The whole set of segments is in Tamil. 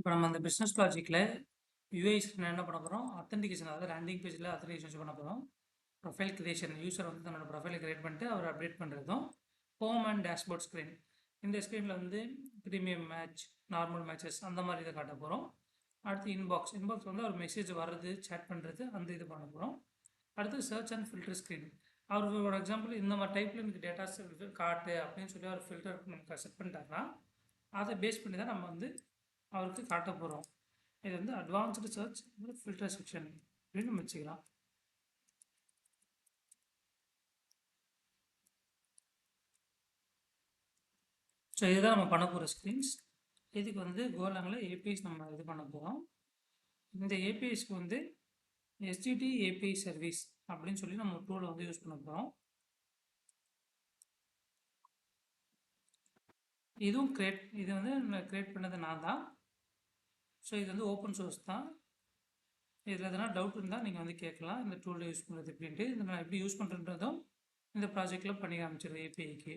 இப்போ நம்ம அந்த பிஸ்னஸ் லாஜிக்கில் யூஐ ஸ்கிரீன் என்ன பண்ண போகிறோம்? அத்தன்டிகேஷன், அதாவது லேண்டிங் பேஜில் அத்தன்டிகேஷன் பண்ண போகிறோம். ப்ரொஃபைல் கிரியேஷன், யூசர் வந்து தன்னோட ப்ரொஃபைலை கிரியேட் பண்ணிட்டு அவர் அப்டேட் பண்ணுறதும். ஹோம் அண்ட் டேஷ்போர்ட் ஸ்க்ரீன், இந்த ஸ்க்ரீனில் வந்து ப்ரீமியம் மேட்ச், நார்மல் மேட்சஸ் அந்த மாதிரி இதை காட்ட போகிறோம். அடுத்து இன்பாக்ஸ் வந்து அவர் மெசேஜ் வர்றது, சேட் பண்ணுறது, அந்த இது பண்ண போகிறோம். அடுத்து சர்ச் அண்ட் ஃபில்டர் ஸ்க்ரீன், அவர் ஒரு எக்ஸாம்பிள் இந்த மாதிரி டைப்பில் எனக்கு டேட்டாஸ் காட்டு அப்படின்னு சொல்லி அவர் ஃபில்டர் நமக்கு செட் பண்ணிட்டாருன்னா அதை பேஸ் பண்ணி தான் நம்ம வந்து அவருக்கு காட்ட போகிறோம். இது வந்து அட்வான்ஸ்டு சர்ச் ஃபில்டர் செக்ஷன் அப்படின்னு நம்ம வச்சுக்கலாம். ஸோ இதுதான் நம்ம பண்ண போகிற ஸ்க்ரீன்ஸ். இதுக்கு வந்து கோலாங்கில் ஏபிஐஸ் நம்ம இது பண்ண போகிறோம். இந்த ஏபிஐஸ்க்கு வந்து எஸ்டிடி ஏபிஐ சர்வீஸ் அப்படின்னு சொல்லி நம்ம டூலை வந்து யூஸ் பண்ண போகிறோம். இது வந்து கிரியேட் பண்ணது நான் தான். ஸோ இது வந்து ஓப்பன் சோர்ஸ் தான். இதில் எதனா டவுட் இருந்தால் நீங்கள் வந்து கேட்கலாம், இந்த டூலில் யூஸ் பண்ணுறது எப்படின்ட்டு. இதை நான் எப்படி யூஸ் பண்ணுறதும் இந்த ப்ராஜெக்டில் பண்ணி காமிச்சிடுறேன் ஏபிஐக்கு.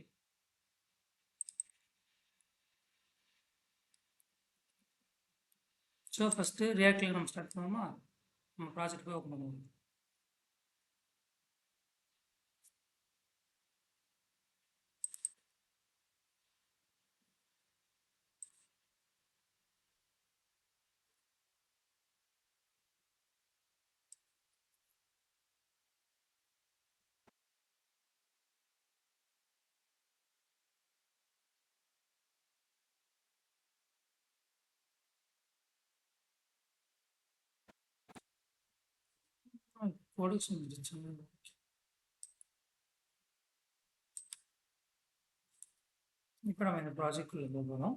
ஸோ ஃபஸ்ட்டு ரியாக்டில் நம்ம ஸ்டார்ட் பண்ணுவோமா? நம்ம ப்ராஜெக்ட் போய் ஓப்பன் பண்ணுவோம். ப்ரொடக்ஷன் இருந்துச்சு. இப்போ நம்ம இந்த ப்ராஜெக்ட்குள்ளே போகிறோம்.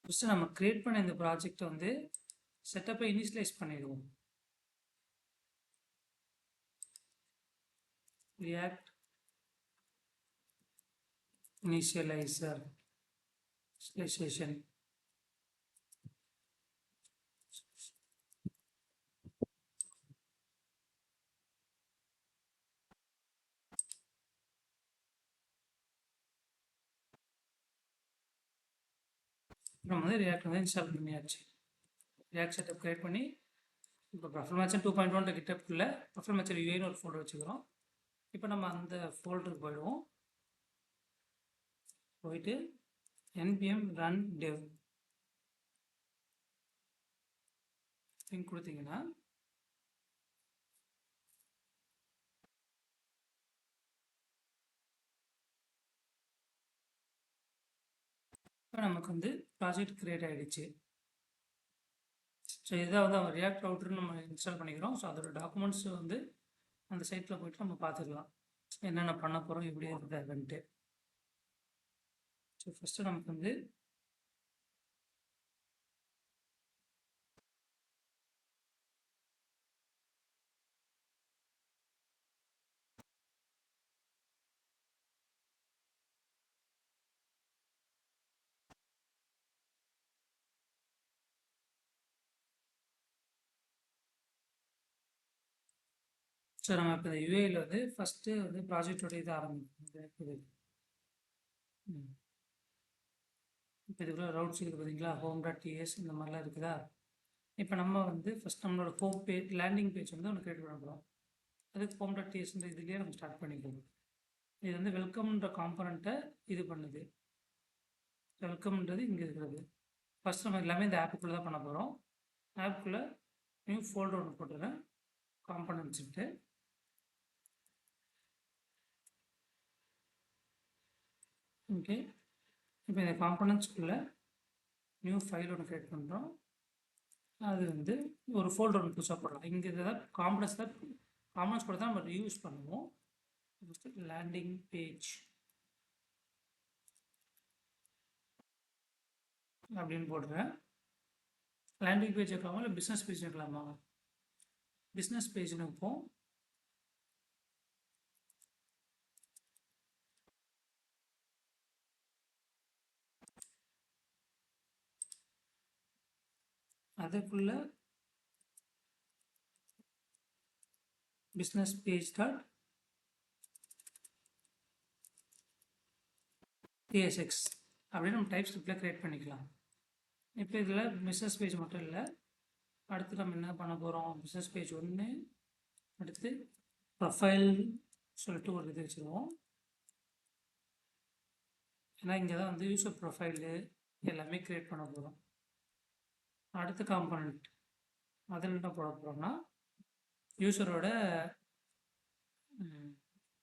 ஃபஸ்ட்டு நம்ம கிரியேட் பண்ண இந்த ப்ராஜெக்டை வந்து செட்டப்பை இனிஷியலைஸ் பண்ணிடுவோம். React initialiser specification. நம்ம வந்து ரியாக்ட் வந்து இன்ஸ்டால் பண்ணியாச்சு. ரியாக்ட் செட்டப் கிரியேட் பண்ணி இப்போ ப்ரொஃபைல் மேட்சர் 2.1 கிட்டப்புக்குள்ள ப்ரொஃபைல் மேட்சர் யூஏன்னு ஒரு ஃபோல்டர் வச்சுக்கிறோம். இப்போ நம்ம அந்த ஃபோல்டருக்கு போயிடுவோம். போயிட்டு npm run dev லிங்க் கொடுத்தீங்கன்னா இப்போ நமக்கு வந்து ப்ராஜெக்ட் கிரியேட் ஆகிடுச்சு. ஸோ இதை வந்து அவங்க ரியாக்ட் அவுட்ரு நம்ம இன்ஸ்டால் பண்ணிக்கிறோம். ஸோ அதோட டாக்குமெண்ட்ஸ் வந்து அந்த சைட்டில் போய்ட்டு நம்ம பார்த்துக்கலாம் என்னென்ன பண்ண போகிறோம், எப்படி இருக்குதுன்ட்டு. ஸோ ஃபஸ்ட்டு நமக்கு வந்து நம்ம இப்போ இந்த யூஏயில் வந்து ஃபஸ்ட்டு வந்து ப்ராஜெக்டோட இது ஆரம்பிக்கும். இப்போ இதுக்குள்ள ரவுட்ஸ் இருக்குது பார்த்தீங்களா, home.ts இந்த மாதிரிலாம் இருக்குதா. இப்போ நம்ம வந்து ஃபஸ்ட் நம்மளோட ஹோம் பேஜ், லேண்டிங் பேஜ் வந்து ஒன்று கிரியேட் பண்ண போகிறோம். அதுக்கு home.tsன்ற இதுலேயே நம்ம ஸ்டார்ட் பண்ணிப்போம். இது வந்து வெல்கம்ன்ற காம்பனண்ட்டை இது பண்ணுது. வெல்கம்ன்றது இங்கே இருக்கிறது. ஃபஸ்ட் நம்ம எல்லாமே இந்த ஆப்புக்குள்ளே தான் பண்ண போகிறோம். ஆப்புக்குள்ளே நியூ ஃபோல்டர் ஒன்று போட்டுருக்கேன், காம்பனண்ட்ஸ்ட்டு. ஓகே, இப்போ இந்த காம்பனண்ட்ஸ்குள்ளே நியூ ஃபைல் ஒன்று க்ரியேட் பண்ணுறோம். அது வந்து ஒரு ஃபோல்டர் ஒன்று புதுசாக போடலாம். இங்கே தான் காம்பனண்ட்ஸ் கூட தான் நம்ம யூஸ் பண்ணுவோம். லேண்டிங் பேஜ் அப்படின்னு போடுறேன். லேண்டிங் பேஜ் வைக்கலாமா இல்லை பிஸ்னஸ் பேஜ் வைக்கலாமா? பிஸ்னஸ் பேஜ்னு வைப்போம். அதுக்குள்ள business page dot tsx அப்படின்னு நம்ம டைப் ஸ்கிரிப்டில் க்ரியேட் பண்ணிக்கலாம். இப்போ இதில் பிஸ்னஸ் பேஜ் மட்டும் இல்லை, அடுத்து நம்ம என்ன பண்ண போகிறோம், பிஸ்னஸ் பேஜ் ஒன்று, அடுத்து ப்ரொஃபைல் சொல்லிட்டு ஒரு இது வச்சுருவோம். ஏன்னா இங்கே தான் வந்து யூசர் ப்ரொஃபைலு எல்லாமே க்ரியேட் பண்ண போகிறோம். அடுத்த காம்பனண்ட் அதில் என்ன போட போகிறோம்னா யூசரோட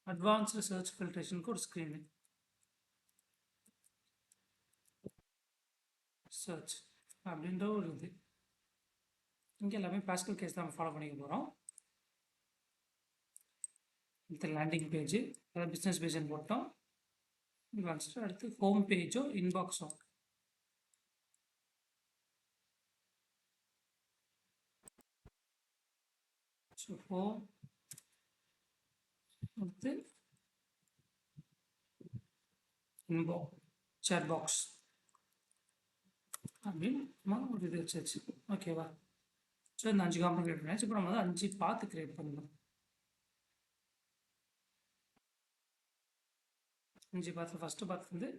அட்வான்ஸ்டு சர்ச் ஃபில்ட்ரேஷனுக்கு ஒரு ஸ்க்ரீனு சர்ச் அப்படின்ற ஒரு இது. இங்கே எல்லாமே பாஸ்கல் கேஸ் தான் ஃபாலோ பண்ணிக்க போகிறோம். இந்த லேண்டிங் பேஜ் அதாவது பிஸ்னஸ் பேஜ்னு போட்டோம். அடுத்து ஹோம் பேஜோ இன்பாக்ஸோ ஸோ ஹோம் அடுத்து இன்பாக்ஸ் சேட் பாக்ஸ் அப்படின்னு நம்ம ஒரு இது வச்சாச்சு. ஓகேவா? ஸோ இந்த 5 காம்பனண்ட் கிரியேட் பண்ணியாச்சு. இப்போ நம்ம வந்து 5 பாத்து கிரியேட் பண்ணணும். 5 பாத்து ஃபஸ்ட்டு பாத்து வந்து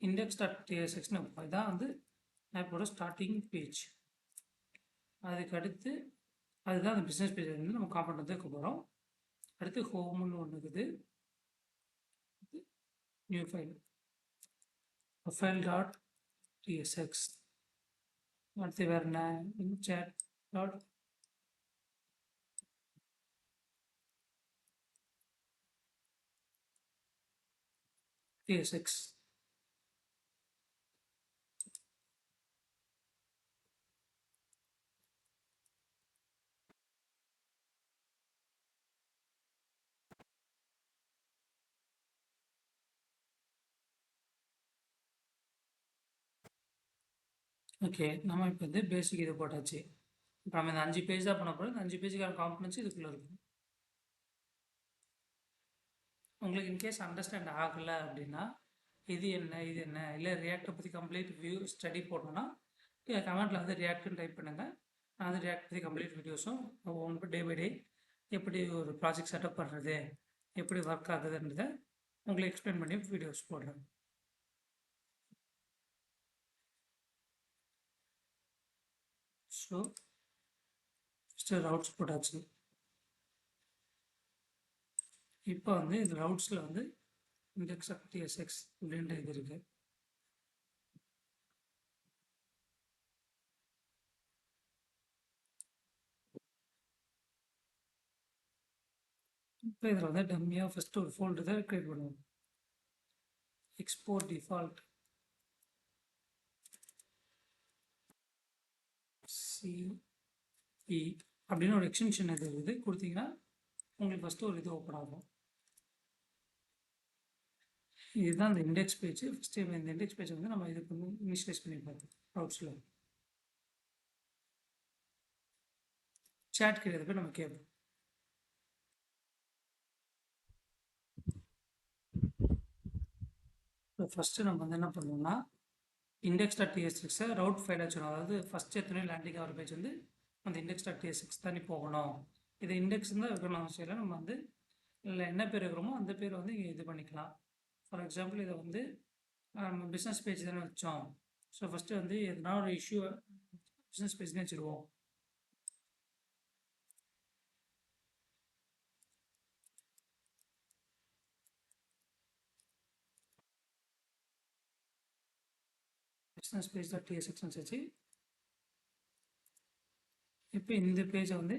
index.tsxன்னு இதான் வந்து ஆப்போட ஸ்டார்டிங் பேஜ். அதுக்கு அடுத்து அதுதான் அந்த பிஸ்னஸ் பேஜ் வந்து நம்ம காம்பனண்ட் வந்து இருக்க போகிறோம். அடுத்து ஹோம்னு ஒன்று இருக்குது, new file profile dot tsx. அடுத்து வேறு என்ன, chat டாட் tsx. ஓகே, நம்ம இப்போ வந்து பேசிக் இது போட்டாச்சு. இப்போ நம்ம இந்த 5 பேஜ் தான் பண்ண போகிறோம். இந்த 5 பேஜுக்கான காம்பனன்ட்ஸ் இதுக்குள்ளே இருக்கும். உங்களுக்கு இன்கேஸ் அண்டர்ஸ்டாண்ட் ஆகலை அப்படின்னா இது என்ன இது என்ன இல்லை ரியாக்டை பற்றி கம்ப்ளீட் வியூ ஸ்டடி போடணும்னா கமெண்ட்டில் வந்து ரியாக்ட்னு டைப் பண்ணுங்கள். நான் வந்து ரியாக்ட் பற்றி கம்ப்ளீட் வீடியோஸும் ஒன்று டே பை டே எப்படி ஒரு ப்ராஜெக்ட் செட்டப் பண்ணுறது, எப்படி ஒர்க் ஆகுதுன்றதை உங்களுக்கு எக்ஸ்பிளைன் பண்ணி வீடியோஸ் போடுறேன். ஸோ ஃபஸ்ட்டு ரவுட்ஸ் போட்டாச்சு. இப்போ வந்து இந்த ரவுட்ஸில் வந்து index.tsx அப்படின்ற இது இருக்குது. இப்போ இதில் வந்து டம்மியாக ஃபஸ்ட்டு ஒரு ஃபோல்டர் தான் க்ரியேட் பண்ணுவோம். எக்ஸ்போர்ட் டிஃபால்ட் சிஇ அப்படின்னு ஒரு எக்ஸ்டென்ஷன் இது இருக்குது, கொடுத்தீங்கன்னா உங்களுக்கு ஃபஸ்ட்டு ஒரு இது ஓப்பன் ஆகும். இதுதான் இந்த இண்டெக்ஸ் பேஜ். ஃபஸ்ட்டு இந்த இண்டெக்ஸ் பேஜ் வந்து நம்ம இதுக்கு வந்து இனிஷியலைஸ் பண்ணியிருப்போம். ரவுட்ஸில் சேட் கிடையாது போய் நம்ம கேட்போம். இப்போ ஃபஸ்ட்டு நம்ம வந்து என்ன பண்ணுவோம்னா index.tsx ரவுட் ஃபைல் வச்சுக்கணும். அதாவது ஃபஸ்ட் எத்தனை லேண்டிங் ஆகிற பேஜ் வந்து அந்த index.tsx தானே போகணும். இது இண்டெக்ஸ் தான் இருக்கணும் அவசியம் இல்லை. நம்ம வந்து இல்லை என்ன பேர் இருக்கிறோமோ அந்த பேர் வந்து இங்கே இது பண்ணிக்கலாம். ஃபார் எக்ஸாம்பிள் இதை வந்து நம்ம பிஸ்னஸ் பேஜ் தானே வச்சோம். ஸோ ஃபஸ்ட்டு வந்து எதனா ஒரு இஷ்யூ பிஸ்னஸ் பேஜ்னே வச்சுருவோம். பிஸ்னஸ் பேஜ்.tsx வச்சு இப்போ இந்த பேஜை வந்து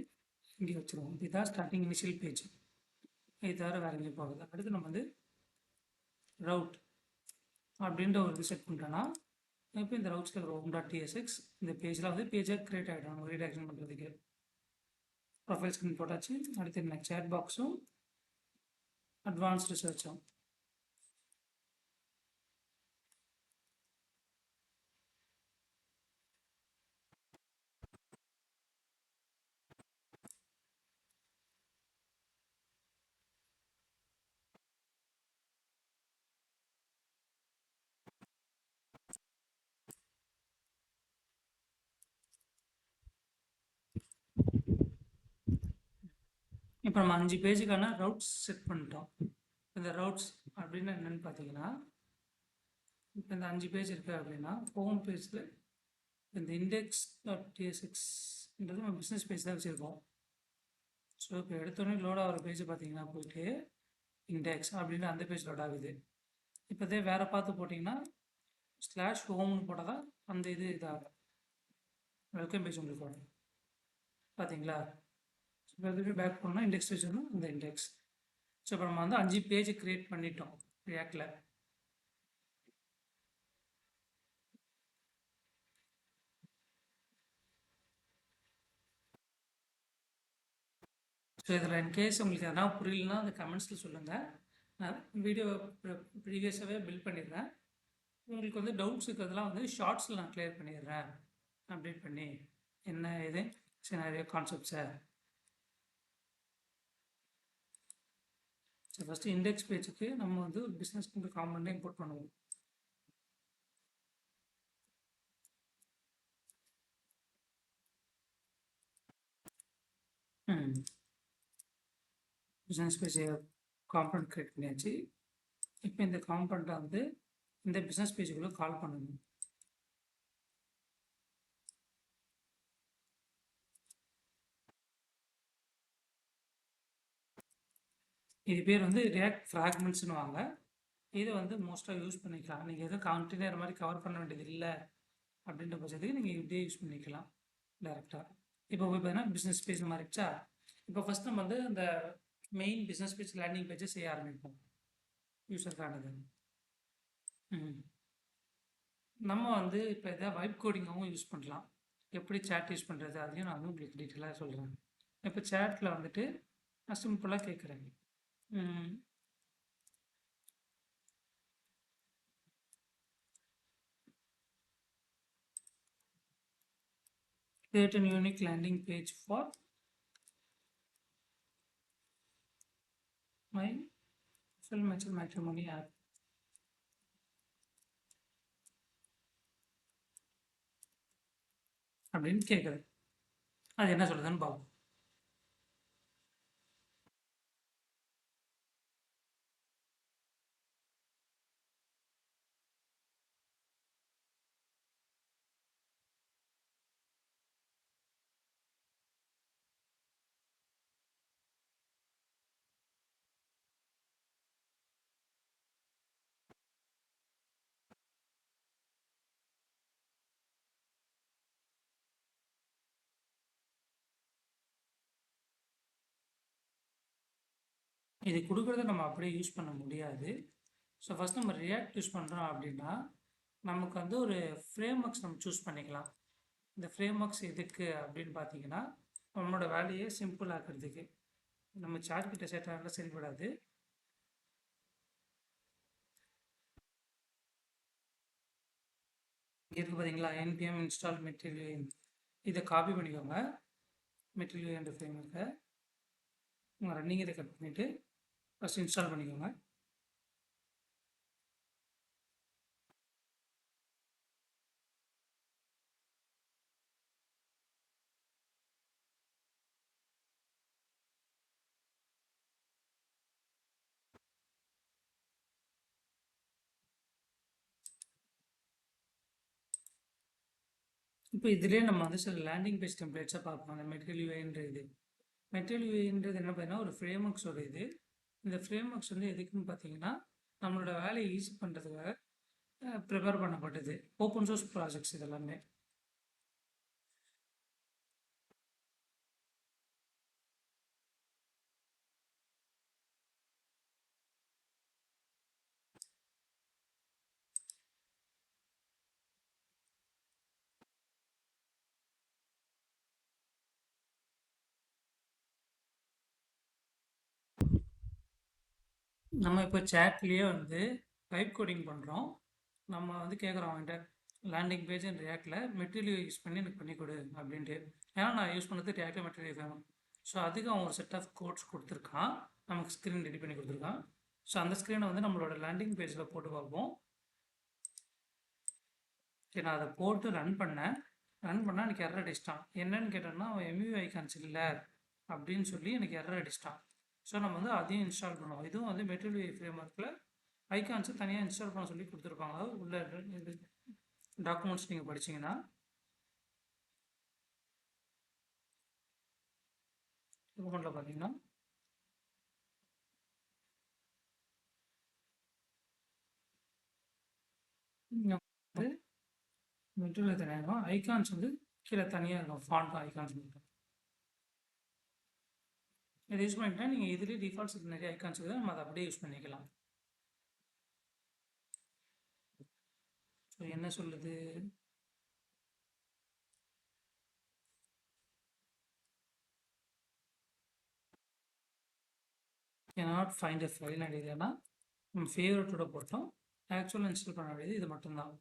இங்கே வச்சுருவோம். இதுதான் ஸ்டார்டிங் இனிஷியல் பேஜ். இது தவிர வேறு எங்கேயும் போகுது. அடுத்து நம்ம வந்து ரவுட் அப்படின்ற ஒரு இது செட் பண்ணிட்டோன்னா இப்போ இந்த ரவுட்ஸில் home.tsx இந்த பேஜில் வந்து பேஜாக க்ரியேட் ஆகிடும். நம்ம ரீடாக்ஷன் பண்ணுறதுக்கு ப்ரொஃபைல் ஸ்க்ரீன் போட்டாச்சு. அடுத்து என்ன சேட் பாக்ஸும் அட்வான்ஸ்டு சர்ச்சும். இப்போ நம்ம 5 பேஜுக்கான ரவுட்ஸ் செட் பண்ணிட்டோம். இந்த ரவுட்ஸ் அப்படின்னு என்னென்னு பார்த்தீங்கன்னா, இப்போ இந்த 5 பேஜ் இருக்குது அப்படின்னா ஹோம் பேஜில் இந்த index.tsxன்றது நம்ம பிஸ்னஸ் பேஜ் தான் வச்சுருக்கோம். ஸோ இப்போ எடுத்தோடனே லோட் ஆகிற பேஜ் பார்த்தீங்கன்னா போயிட்டு இண்டெக்ஸ் அப்படின்னு அந்த பேஜ் லோட் ஆகுது. இப்போ இதே வேறு பார்த்து போட்டிங்கன்னா /ஹோம்னு போட்டால் தான் அந்த இதாகும், வெல்கம் பேஜ் உங்களுக்கு வரும். பார்த்தீங்களா? இப்போ எதுவுமே பேக் பண்ணால் இண்டெக்ஸ் வச்சுருந்தோம் இந்த இண்டெக்ஸ். ஸோ இப்போ நம்ம வந்து 5 பேஜ் க்ரியேட் பண்ணிட்டோம் ரியாக்டில். ஸோ இதில் இன்கேஸ் உங்களுக்கு எதனா புரியலன்னா அந்த கமெண்ட்ஸில் சொல்லுங்கள். நான் வீடியோ ப்ரீவியஸாகவே பில்ட் பண்ணிடுறேன். உங்களுக்கு வந்து டவுட்ஸ் இருக்கிறதுலாம் வந்து ஷார்ட்ஸில் நான் கிளியர் பண்ணிடுறேன் அப்டேட் பண்ணி என்ன இது சினாரியோ கான்செப்ட்ஸை. ஸோ ஃபஸ்ட்டு இண்டெக்ஸ் பேஜுக்கு நம்ம வந்து ஒரு பிஸ்னஸ் காம்பனண்ட்டை இம்போர்ட் பண்ணுவோம். பிஸ்னஸ் பேஜ் காம்பனண்ட் க்ரியேட் பண்ணியாச்சு. இப்போ இந்த காம்பனண்ட்டை வந்து இந்த பிஸ்னஸ் பேஜுக்குள்ளே கால் பண்ணணும். இது பேர் வந்து ரியாக்ட் ஃப்ராக்மெண்ட்ஸ்னு வாங்க. இதை வந்து மோஸ்ட்டாக யூஸ் பண்ணிக்கலாம். நீங்கள் எதுவும் கண்டெய்னர் மாதிரி கவர் பண்ண வேண்டியது இல்லை அப்படின்ற பட்சத்துக்கு நீங்கள் இப்படியே யூஸ் பண்ணிக்கலாம் டேரெக்டாக. இப்போ போய் பார்த்தீங்கன்னா பிஸ்னஸ் பேஜ் மாறிடுச்சா. இப்போ ஃபஸ்ட் நம்ம வந்து அந்த மெயின் பிஸ்னஸ் பேஜ் லேண்டிங் பேஜை செய்ய ஆரம்பிப்போம் யூஸருக்கானது. நம்ம வந்து இப்போ எதாவது வைப் கோடிங்காகவும் யூஸ் பண்ணலாம். எப்படி சேட் யூஸ் பண்ணுறது அதையும் நான் வந்து உங்களுக்கு டீட்டெயிலாக சொல்கிறேன். இப்போ சேட்டில் வந்துட்டு நான் சிம்பிளாக கேட்குறேன், create a unique landing page for my full matching matrimony app. அப்படின்னு கேட்குது. அது என்ன சொல்லுதுன்னு பார்ப்போம். இது கொடுக்குறத நம்ம அப்படியே யூஸ் பண்ண முடியாது. ஸோ ஃபஸ்ட் நம்ம ரியாக்ட் யூஸ் பண்ணுறோம் அப்படின்னா நமக்கு வந்து ஒரு ஃப்ரேம் ஒர்க்ஸ் நம்ம சூஸ் பண்ணிக்கலாம். இந்த ஃப்ரேம் ஒர்க்ஸ் எதுக்கு அப்படின்னு பார்த்தீங்கன்னா நம்மளோட வேலையை சிம்பிள் ஆக்கிறதுக்கு. நம்ம சார்ட் கிட்ட செட் ஆகலாம் சரிப்படாது. இருக்கு பார்த்தீங்களா, npm install மெட்டீரியல், இதை காப்பி பண்ணிக்கோங்க. மெட்டீரியல் என்ற ஃப்ரேம் ஒர்க்கை உங்கள் ரன்னிங் இதை கட் பண்ணிவிட்டு ஃபஸ்ட் இன்ஸ்டால் பண்ணிக்கோங்க. இப்போ இதுலேயே நம்ம வந்து சில லேண்டிங் பேஜ் டெம்ப்ளேட்ஸாக பார்ப்போம். அந்த மெட்டீரியல் யூஐன்ற இது மெட்டீரியல் யூஐன்றது என்ன பார்த்தீங்கன்னா ஒரு ஃப்ரேம் ஒர்க்ஸோட இது. இந்த ஃப்ரேம் ஒர்க்ஸ் வந்து எதுக்குன்னு பார்த்தீங்கன்னா நம்மளோட வேலையை ஈஸி பண்ணுறதுக்காக ப்ரிப்பேர் பண்ணப்பட்டது. ஓப்பன் சோர்ஸ் ப்ராஜெக்ட்ஸ் இதெல்லாமே. நம்ம இப்போ சேட்லேயே வந்து டைப் கோடிங் பண்ணுறோம். நம்ம வந்து கேட்குறோம் அவன்கிட்ட லேண்டிங் பேஜ் அண்ட் ரியாக்டில் மெட்டீரியல் யூஸ் பண்ணி எனக்கு பண்ணி கொடு அப்படின்ட்டு. ஏன்னா நான் யூஸ் பண்ணது ரியாக்டில் மெட்டீரியல் வேணும். ஸோ அதுக்கு அவன் ஒரு செட் ஆஃப் கோட்ஸ் கொடுத்துருக்கான், நமக்கு ஸ்க்ரீன் ரெடி பண்ணி கொடுத்துருக்கான். ஸோ அந்த ஸ்க்ரீனை வந்து நம்மளோட லேண்டிங் பேஜில் போட்டு பார்ப்போம். சரி, நான் அதை போட்டு ரன் பண்ணால் எனக்கு எரர் அடிச்சிட்டான். என்னன்னு கேட்டோன்னா அவன் எம்யூ ஐகான்ஸ் இல்லை அப்படின்னு சொல்லி எனக்கு எரர் அடிச்சிட்டான். ஸோ நம்ம வந்து அதையும் இன்ஸ்டால் பண்ணுவோம். இதுவும் வந்து மெட்டீரியல் UI ஃப்ரேம் ஒர்க்கில் ஐகான்ஸை தனியாக இன்ஸ்டால் பண்ண சொல்லி கொடுத்துருப்பாங்க. உள்ள இது டாக்குமெண்ட்ஸ் நீங்கள் படிச்சீங்கன்னா டாக்குமெண்ட்டில் பார்த்தீங்கன்னா வந்து மெட்டீரியல் தனியாக இருக்கும். ஐகான்ஸ் வந்து கீழே தனியாக இருக்கும். ஃபாண்ட் ஐகான்ஸ் மட்டும் இதை யூஸ் பண்ணிட்டா நீங்கள் இதுலேயே டிஃபால்ட்ஸ் நிறைய ஐகான்ஸ் இருக்குது, நம்ம அதை அப்படியே யூஸ் பண்ணிக்கலாம். ஸோ என்ன சொல்லுது, cannot find a file அப்படின்னா நம்ம ஃபேவரட்டோட போட்டோம். ஆக்சுவலாக இன்ஸ்டால் பண்ண வேண்டியது இது மட்டும்தான்.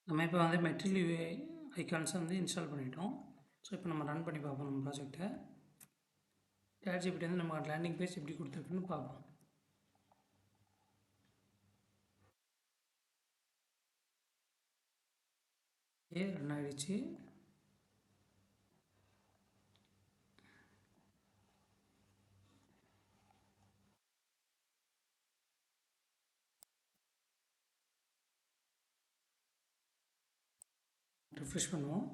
நம்ம இப்போ வந்து மெட்டீரியல் UI ஐகான்ஸை வந்து இன்ஸ்டால் பண்ணிட்டோம். ஸோ இப்போ நம்ம ரன் பண்ணி பார்ப்போம் நம்ம ப்ராஜெக்டை. ChatGPT வந்து நம்ம லேண்டிங் பேஜ் எப்படி கொடுத்துருக்குன்னு பார்ப்போம். ரன் ஆகிடுச்சு. ரிஃப்ரெஷ் பண்ணுவோம்.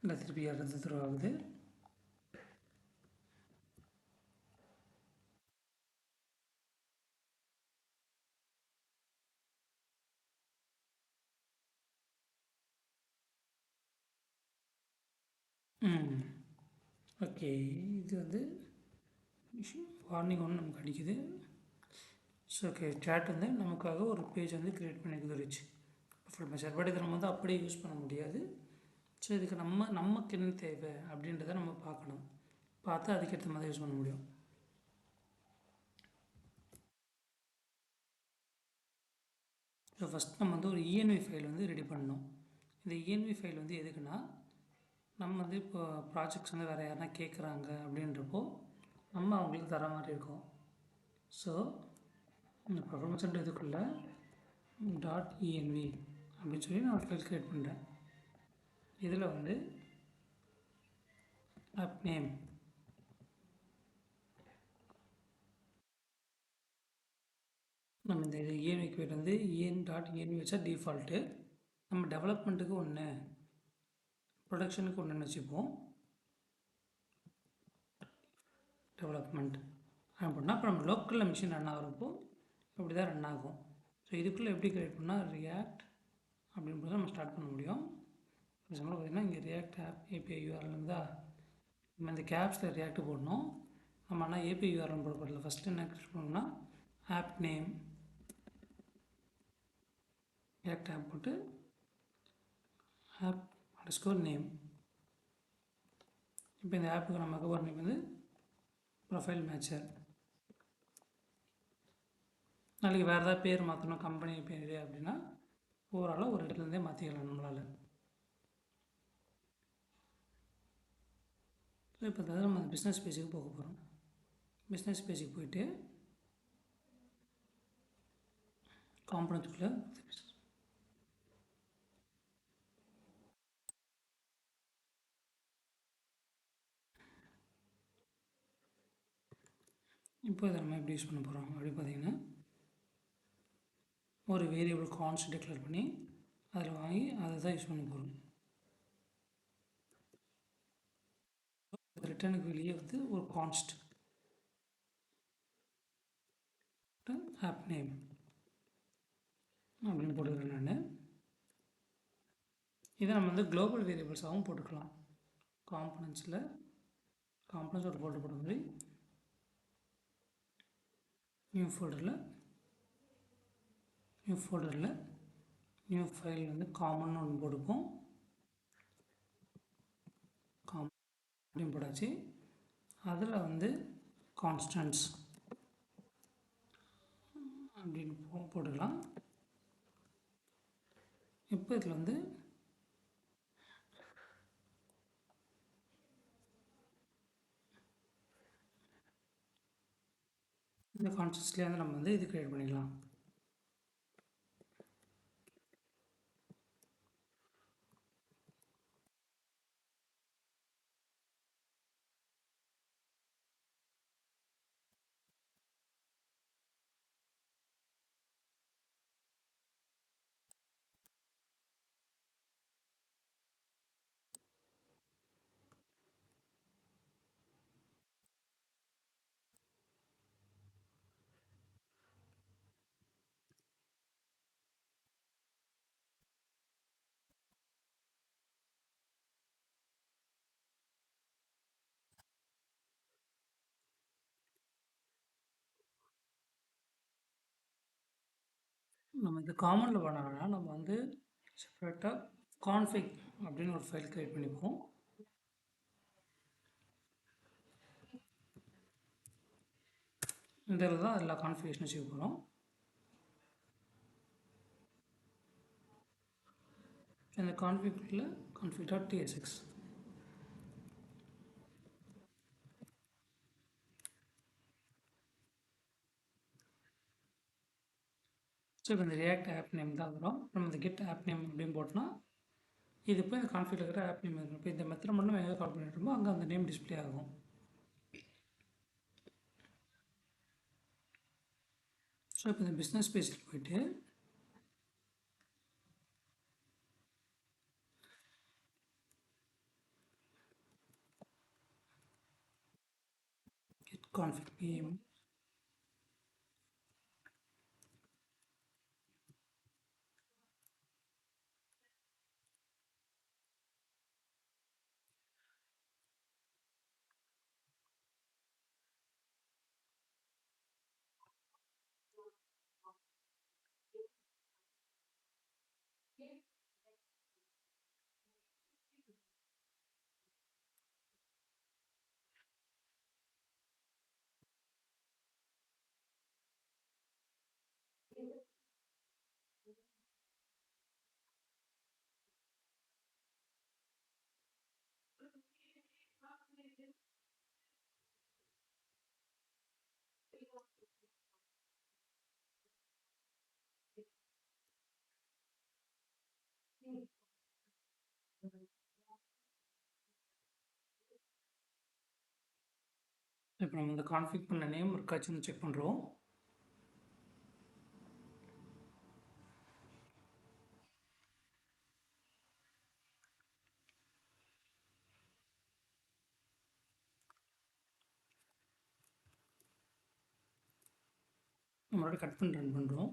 இல்லை திருப்பி அடுத்த த்ரோ ஆகுது. ஓகே, இது வந்து வார்னிங் ஒன்று நமக்கு அடிக்குது. ஸோ ஓகே, சேட் வந்து நமக்காக ஒரு பேஜ் வந்து க்ரியேட் பண்ணி கொடுத்துருச்சு ஃபுல் மெசேஜ். பட் இதை நம்ம வந்து அப்படியே யூஸ் பண்ண முடியாது. ஸோ இதுக்கு நமக்கு என்ன தேவை அப்படின்றத நம்ம பார்க்கணும். பார்த்து அதுக்கேற்ற மாதிரி யூஸ் பண்ண முடியும். ஸோ ஃபஸ்ட் நம்ம வந்து ஒரு ENV ஃபைல் வந்து ரெடி பண்ணணும். இந்த ENV ஃபைல் வந்து எதுக்குன்னா, நம்ம வந்து இப்போ ப்ராஜெக்ட்ஸ் வந்து வேறு யாருனா கேட்குறாங்க அப்படின்றப்போ நம்ம அவங்களுக்கு தர மாதிரி இருக்கும். ஸோ இந்த பர்ஃபார்மன்ஸ் சென்டர் இதுக்குள்ளே .env அப்படின்னு சொல்லி நான் ஒரு ஃபைல் க்ரியேட் பண்ணுறேன். இதில் வந்து ஆப் நேம் நம்ம இந்த ENV பேர் வந்து en.env வச்சா டிஃபால்ட்டு. நம்ம டெவலப்மெண்ட்டுக்கு ஒன்று, ப்ரொடக்ஷனுக்கு ஒன்றுன்னு வச்சுப்போம். டெவலப்மெண்ட் அப்படின்னா இப்போ நம்ம லோக்கலில் மிஷின் ரன் ஆகிறப்போ இப்படி தான் ரன் ஆகும். ஸோ இதுக்குள்ளே எப்படி க்ரியேட் பண்ணால் ரியாக்ட் அப்படின்றத நம்ம ஸ்டார்ட் பண்ண முடியும். எக்ஸாம்பிள் பார்த்திங்கன்னா இங்கே ரியாக்ட் ஆப் API URL இருந்தால் நம்ம இந்த கேப்ஸில் ரியாக்ட் போடணும். நம்ம ஆனால் API URL போடப்படல. ஃபஸ்ட்டு என்ன க்ரியேட் பண்ணணும்னா ஆப் நேம் ரியாக்ட் ஆப் போட்டு ஆப் அண்டர்ஸ்கோர் நேம். இப்போ இந்த ஆப்புக்கு நம்ம கவர் நேம் வந்து ப்ரொஃபைல் மேட்சர். நாளைக்கு வேறு ஏதாவது பேர் மாற்றணும், கம்பெனி பேர் அப்படின்னா ஓவராலாக ஒரு இடத்துலேருந்தே மாற்றிக்கலாம் நம்மளால். ஸோ இப்போ நம்ம பிஸ்னஸ் பேஜுக்கு போக போகிறோம். பிஸ்னஸ் பேஜுக்கு போயிட்டு காம்பனன்ட்குள்ளே இப்போ இதை நம்ம எப்படி யூஸ் பண்ண போகிறோம் அப்படி பார்த்திங்கன்னா, ஒரு வேரியபிள் கான்ஸ்ட் டிக்ளேர் பண்ணி அதில் வாங்கி அதை தான் யூஸ் பண்ண போகிறோம். ரிட்டர்னுக்கு வெளியே வந்து ஒரு கான்ஸ்ட் ஆப் நேம் அப்படின்னு போட்டுக்கிறேன் நான். இதை நம்ம வந்து குளோபல் வேரியபிள்ஸாகவும் போட்டுக்கலாம். காம்பனன்ட்ஸில் காம்பனன்ட்ஸ் ஒரு ஃபோல்டர் போட்ட மாதிரி நியூ ஃபோல்டரில் நியூ ஃபோல்டரில் நியூ ஃபைல் வந்து காமன் ஒன்று போட்டுப்போம். காமன் அப்படின்னு போட்டாச்சு. அதில் வந்து கான்ஸ்டன்ட்ஸ் அப்படின்னு போட்டுக்கலாம். இப்போ இதில் வந்து இந்த கான்ஸ்டன்ட்ஸ்லேயே வந்து நம்ம வந்து இது க்ரியேட் பண்ணிக்கலாம். நம்ம இது காமனில் பண்ணோம்னா நம்ம வந்து செப்பரேட்டாக கான்ஃபிக் அப்படின்னு ஒரு ஃபைல் க்ரியேட் பண்ணிப்போம். இந்த இதில் தான் எல்லா கான்ஃபிகரேஷனும் செய்ய போகிறோம். இந்த கான்ஃபிகில் config.tsx ஸோ இப்போ இந்த ரியாக்ட் ஆப் நேம் தான் வரும். நம்ம இந்த கெட் ஆப் நேம் அப்படின்னு போட்டோம்னா இது இப்போ இந்த கான்ஃபிகில் இருக்கிற ஆப் நேம் இருக்கும். இப்போ இந்த மெத்தட் மட்டும் நம்ம எங்கே கால் பண்ணிட்டுருமோ அங்கே அந்த நேம் டிஸ்பிளே ஆகும். ஸோ இப்போ இந்த பிஸ்னஸ் பேஜில் போயிட்டு get config pm இப்போ நம்ம இந்த கான்ஃபிக் பண்ண நேம் இருக்காச்சுன்னு செக் பண்ணுறோம். நம்மளோட கட் பண்ணி ரன் பண்ணுறோம்.